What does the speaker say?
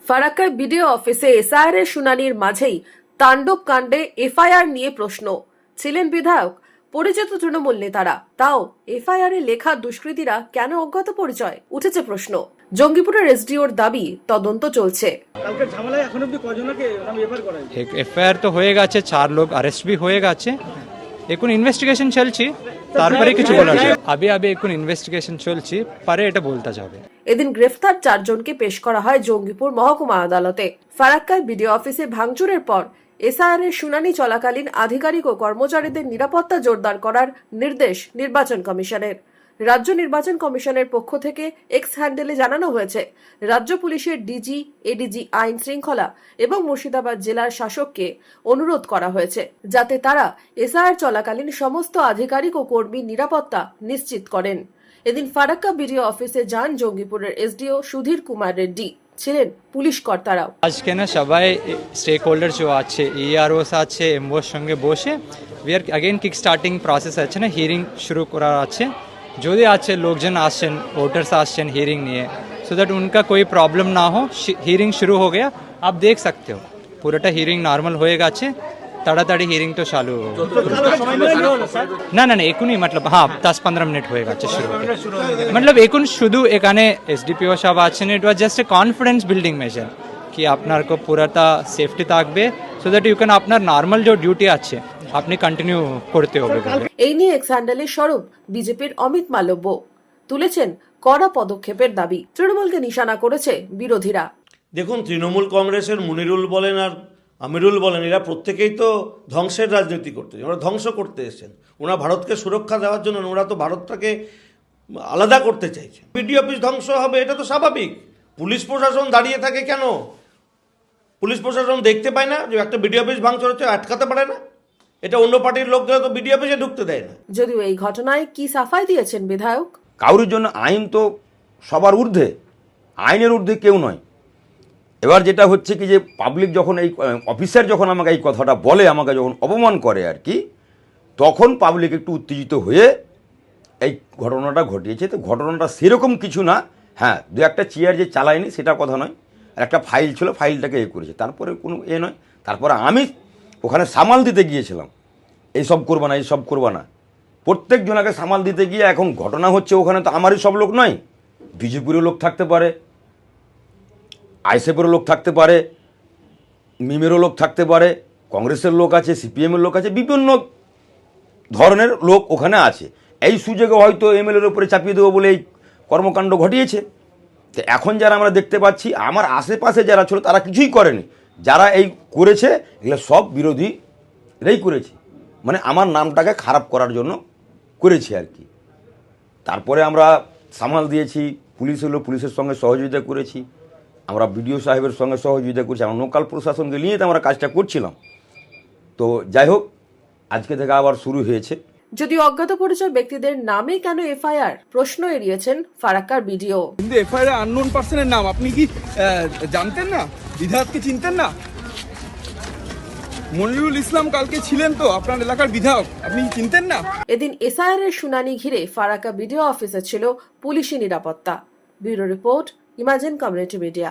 ফারাক্কার BDO অফিসে SIR এর শুনানির মাঝেই তাণ্ডব কাণ্ডে এফআইআর নিয়ে প্রশ্ন। ছিলেন বিধায়ক, পরিচিত তৃণমূল নেতারা, তাও এফআইআর এ লেখা দুষ্কৃতীরা কেন অজ্ঞাত পরিচয়? উঠেছে প্রশ্ন। জঙ্গিপুরের এসডিওর দাবি তদন্ত চলছে। এফআইআর তো হয়ে গেছে, 4 লোক অ্যারেস্ট भी হয়ে গেছে, এখন ইনভেস্টিগেশন চলছে, তারপরে কিছু বলার নেই। আবে এখন ইনভেস্টিগেশন চলছে, পরে এটা বলতে যাবে। এদিন গ্রেফতার 4 জনকে পেশ করা হয় জঙ্গিপুর মহকুমা আদালতে। ফারাক্কার বিডিও অফিসে ভাঙচুরের পর এসআইআর এর শুনানি চলাকালীন আধিকারিক ও কর্মচারীদের নিরাপত্তা জোরদার করার নির্দেশ নির্বাচন কমিশনের। রাজ্য নির্বাচন কমিশনের পক্ষ থেকে এক্স হ্যান্ডেলে জানানো হয়েছে, রাজ্য পুলিশের ডিজি, এডিজি আইন শৃঙ্খলা এবং মুর্শিদাবাদ জেলার শাসককে অনুরোধ করা হয়েছে যাতে তারা এসআইআর চলাকালীন সমস্ত আধিকারিক ও কর্মীর নিরাপত্তা নিশ্চিত করেন। এদিন ফারাক্কা বিডিও অফিসে যান জঙ্গিপুরের এসডিও সুধীর কুমার রেড্ডি, ছিলেন পুলিশ কর্তারাও। আজকে না সবাই স্টেক হোল্ডার যে আছে, ইআরওস আছে, এমওর সঙ্গে বসে we are again kick starting process আছে না, হিয়ারিং শুরু করা আছে। যদি আছে লোকজন আসছেন, ভোটার্স আসছেন হিয়ারিং নিয়ে, সো দ্যাট উনকা কোই প্রবলেম না हो। হিয়ারিং শুরু हो गया, आप देख सकते हो পুরোটা হিয়ারিং নর্মাল হয়ে গেছে, তাড়াতাড়ি হিয়ারিং তো চালু হবে। না এখনই মতলব হ্যাঁ 10-15 মিনিট হয়ে গেছে শুরু হতে, মতলব এখন শুধু এখানে এসডিপিও সাহেব আছেন, it was just a confidence building measure কি আপনার কো পুরাটা সেফটি থাকবে, সো দ্যাট ইউ ক্যান আপনার নর্মাল যে ডিউটি আছে আপনি কন্টিনিউ করতে হবে। এই নিয়ে এক্স হ্যান্ডেলের স্বরূপ বিজেপির অমিত মালব্য তুলেছেন কড়া পদক্ষেপের দাবি। তৃণমূলকে নিশানা করেছে বিরোধীরা। দেখুন, তৃণমূল কংগ্রেসের মুনিরুল বলেন আর আমিরুল বলেন, এরা প্রত্যেকেই তো ধ্বংসের রাজনীতি করতে, ওরা ধ্বংস করতে এসেছেন। ওরা ভারতকে সুরক্ষা দেওয়ার জন্য, ওরা তো ভারতটাকে আলাদা করতে চাইছে। বিডিও অফিস ধ্বংস হবে, এটা তো স্বাভাবিক। পুলিশ প্রশাসন দাঁড়িয়ে থাকে কেন? পুলিশ প্রশাসন দেখতে পায় না যে একটা বিডিও অফিস ভাঙচুর হচ্ছে, আটকাতে পারে না? এটা অন্য পার্টির লোকদের তো বিডিও অফিসে ঢুকতে দেয় না। যদিও এই ঘটনায় কি সাফাই দিয়েছেন বিধায়ক? কারোর জন্য আইন তো সবার ঊর্ধ্বে, আইনের ঊর্ধ্বে কেউ নয়। এবার যেটা হচ্ছে কি যে পাবলিক যখন এই অফিসার যখন আমাকে এই কথাটা বলে, আমাকে যখন অপমান করে আর কি, তখন পাবলিক একটু উত্তেজিত হয়ে এই ঘটনাটা ঘটিয়েছে। তো ঘটনাটা সেরকম কিছু না, হ্যাঁ 2-1টা চেয়ার যে চালায়নি সেটা কথা নয়, আর একটা ফাইল ছিল, ফাইলটাকে করেছে, তারপরে কোনো নয়। তারপরে আমি ওখানে সামাল দিতে গিয়েছিলাম, এইসব করবা না, এইসব করবা না, প্রত্যেকজনাকে সামাল দিতে গিয়ে এখন ঘটনা হচ্ছে ওখানে তো আমারই সব লোক নয়, বিজেপিরও লোক থাকতে পারে, আইএসএফেরও লোক থাকতে পারে, মিমেরও লোক থাকতে পারে, কংগ্রেসের লোক আছে, সিপিএমের লোক আছে, বিভিন্ন ধরনের লোক ওখানে আছে। এই সুযোগে হয়তো এমএলএর উপরে চাপিয়ে দেবো বলে এই কর্মকাণ্ড ঘটিয়েছে। তো এখন যারা আমরা দেখতে পাচ্ছি, আমার আশেপাশে যারা ছিল তারা কিছুই করেনি, যারা এই করেছে এগুলো সব বিরোধীরাই করেছে, মানে আমার নামটাকে খারাপ করার জন্য করেছে আর কি। তারপরে আমরা সামাল দিয়েছি, পুলিশ হলো, পুলিশের সঙ্গে সহযোগিতা করেছি, আমরা বিডিও সাহেবের সঙ্গে সহযোগিতা করছি, আমরা লোকাল প্রশাসনকে নিয়ে তো আমরা কাজটা করছিলাম। তো যাই হোক, আজকে থেকে আবার শুরু হয়েছে। যদি অজ্ঞাত পরিচয় ব্যক্তিদের নামে কেন এফআইআর, প্রশ্ন এড়িয়েছেন ফারাক্কার বিডিও। কিন্তু এফআইআর আননোন পার্সনের নাম, আপনি কি জানতেন না? বিধায়ককে চিনতেন না? মনিরুল ইসলাম কালকে ছিলেন তো আপনার এলাকার বিধায়ক, আপনি চিনতেন না? এদিন এসআইআর এর শুনানি ঘিরে ফারাক্কা বিডিও অফিসে ছিল পুলিশি নিরাপত্তা। Bureau report, imagine community media.